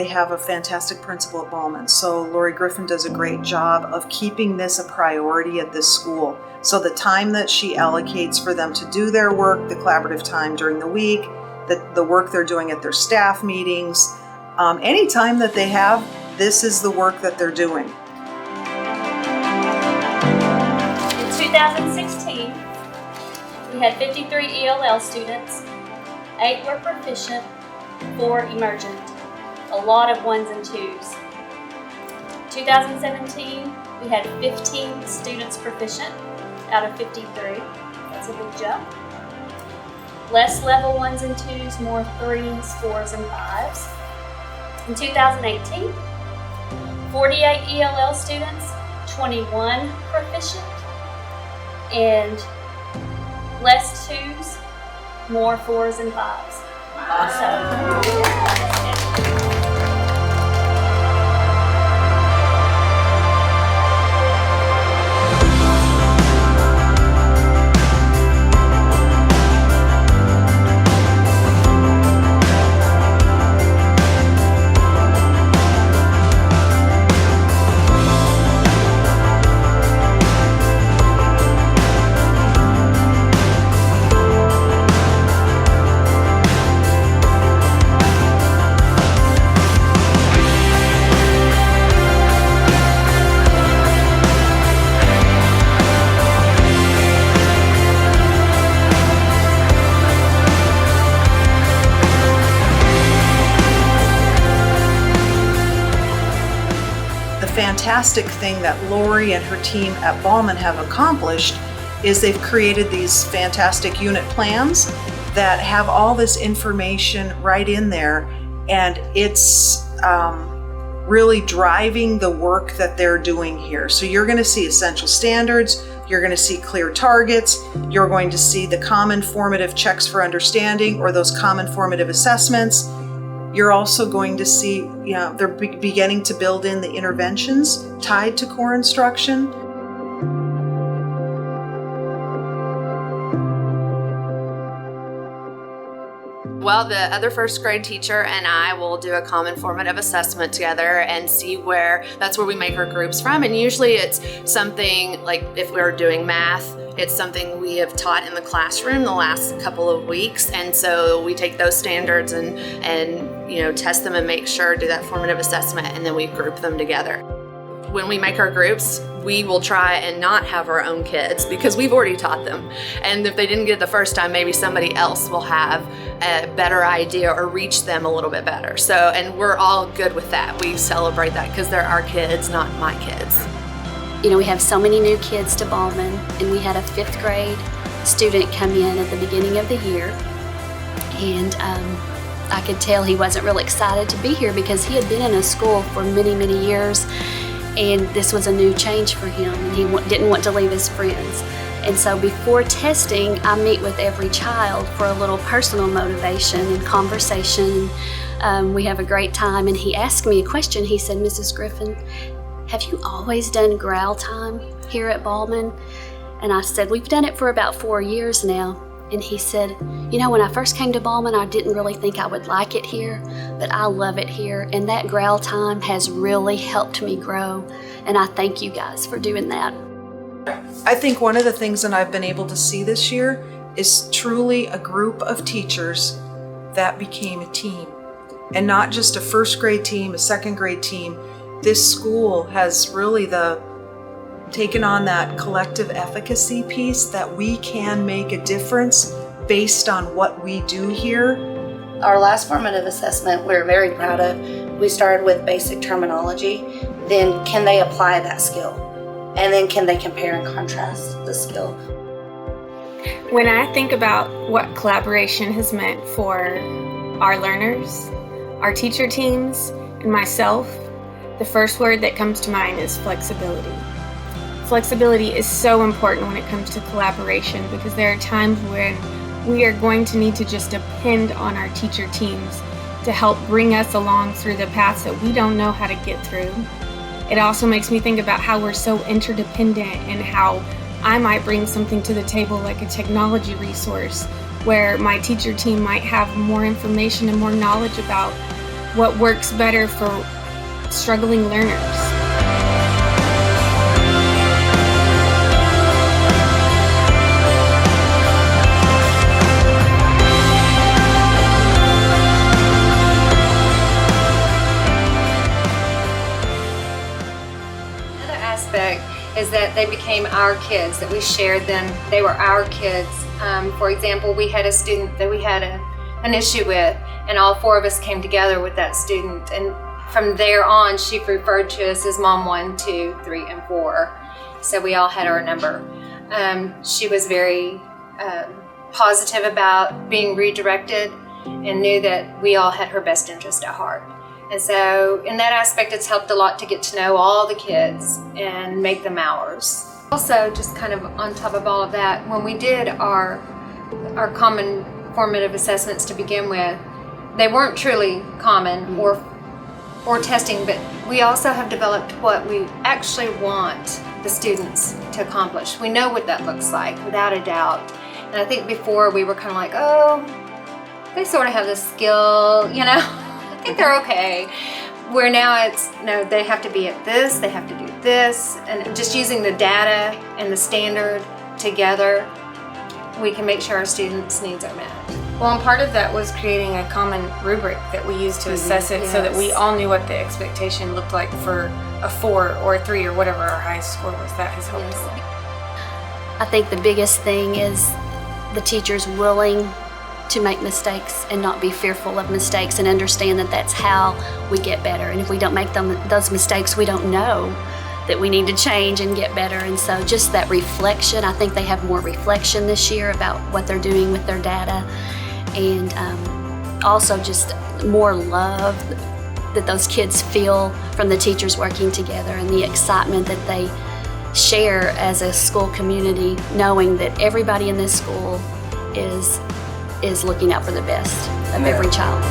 they have a fantastic principal at Ballman. So Lori Griffin does a great job of keeping this a priority at this school. So the time that she allocates for them to do their work, the collaborative time during the week, the work they're doing at their staff meetings, any time that they have, this is the work that they're doing. In 2016, we had 53 ELL students, 8 were proficient, 4 emergent, a lot of 1s and 2s. 2017, we had 15 students proficient out of 53. That's a big jump. Less level 1s and 2s, more 3s, 4s, and 5s. In 2018, 48 ELL students, 21 proficient, and less 2s, more 4s and 5s. Awesome. Fantastic thing that Lori and her team at Ballman have accomplished is they've created these fantastic unit plans that have all this information right in there, and it's really driving the work that they're doing here. So you're going to see essential standards, you're going to see clear targets, you're going to see the common formative checks for understanding or those common formative assessments. You're also going to see, they're beginning to build in the interventions tied to core instruction. Well, the other first grade teacher and I will do a common formative assessment together and see that's where we make our groups from. And usually it's something like if we're doing math, it's something we have taught in the classroom the last couple of weeks. And so we take those standards and test them and make sure, do that formative assessment, and then we group them together. When we make our groups, we will try and not have our own kids because we've already taught them. And if they didn't get it the first time, maybe somebody else will have a better idea or reach them a little bit better. So, and we're all good with that. We celebrate that because they're our kids, not my kids. We have so many new kids to Ballman, and we had a 5th grade student come in at the beginning of the year, and I could tell he wasn't really excited to be here because he had been in a school for many, many years, and this was a new change for him, and he didn't want to leave his friends. And so before testing, I meet with every child for a little personal motivation and conversation. We have a great time, and he asked me a question. He said, "Mrs. Griffin, have you always done growl time here at Ballman?" And I said, "We've done it for about 4 years now." And he said, "When I first came to Ballman, I didn't really think I would like it here, but I love it here. And that growl time has really helped me grow. And I thank you guys for doing that." I think one of the things that I've been able to see this year is truly a group of teachers that became a team. And not just a first grade team, a second grade team. This school has really taken on that collective efficacy piece that we can make a difference based on what we do here. Our last formative assessment we're very proud of. We started with basic terminology, then can they apply that skill? And then can they compare and contrast the skill? When I think about what collaboration has meant for our learners, our teacher teams, and myself, the first word that comes to mind is flexibility. Flexibility is so important when it comes to collaboration because there are times when we are going to need to just depend on our teacher teams to help bring us along through the paths that we don't know how to get through. It also makes me think about how we're so interdependent and how I might bring something to the table like a technology resource where my teacher team might have more information and more knowledge about what works better for struggling learners. Aspect is that they became our kids, that we shared them. They were our kids. For example, we had a student that we had an issue with, and all four of us came together with that student, and from there on she referred to us as Mom 1, 2, 3, and 4. So we all had our number. She was very positive about being redirected and knew that we all had her best interest at heart. And so in that aspect, it's helped a lot to get to know all the kids and make them ours. Also, just kind of on top of all of that, when we did our common formative assessments to begin with, they weren't truly common or testing, but we also have developed what we actually want the students to accomplish. We know what that looks like, without a doubt. And I think before we were kind of like, oh, they sort of have this skill, you know. I think they're okay. Where now it's, no, they have to be at this, they have to do this, and just using the data and the standard together, we can make sure our students' needs are met. Well, and part of that was creating a common rubric that we used to assess it, so that we all knew what the expectation looked like for a 4 or a 3 or whatever our highest score was. That has helped a lot. I think the biggest thing is the teachers willing to make mistakes and not be fearful of mistakes, and understand that that's how we get better. And if we don't make those mistakes, we don't know that we need to change and get better. And so just that reflection, I think they have more reflection this year about what they're doing with their data, and also just more love that those kids feel from the teachers working together, and the excitement that they share as a school community, knowing that everybody in this school is looking out for the best of every child.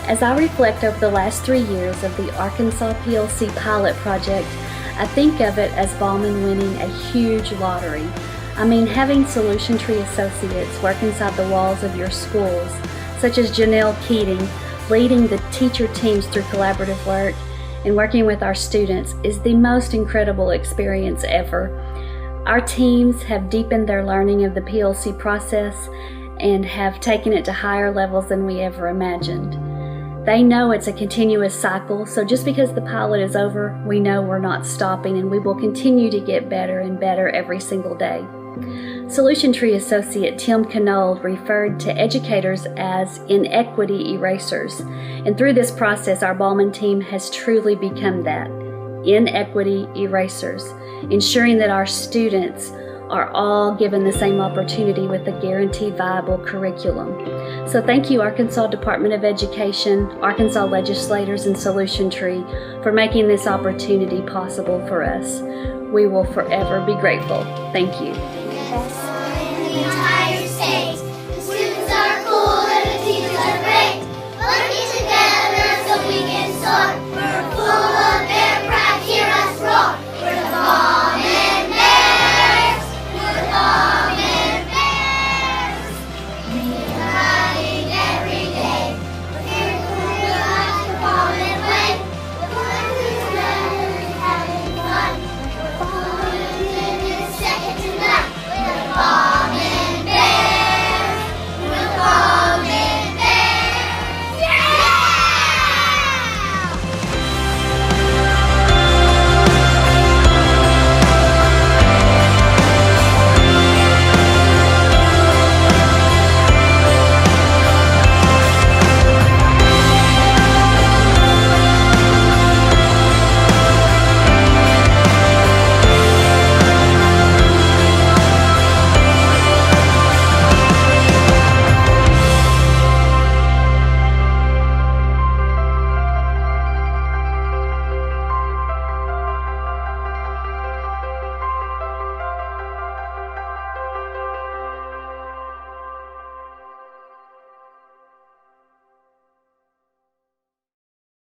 As I reflect over the last 3 years of the Arkansas PLC pilot project, I think of it as Ballman winning a huge lottery. I mean, having Solution Tree associates work inside the walls of your schools, such as Janelle Keating, leading the teacher teams through collaborative work and working with our students, is the most incredible experience ever. Our teams have deepened their learning of the PLC process and have taken it to higher levels than we ever imagined. They know it's a continuous cycle, so just because the pilot is over, we know we're not stopping, and we will continue to get better and better every single day. Solution Tree associate Tim Canold referred to educators as inequity erasers, and through this process our Ballman team has truly become that, inequity erasers, ensuring that our students are all given the same opportunity with a guaranteed viable curriculum. So thank you, Arkansas Department of Education, Arkansas legislators, and Solution Tree for making this opportunity possible for us. We will forever be grateful. Thank you.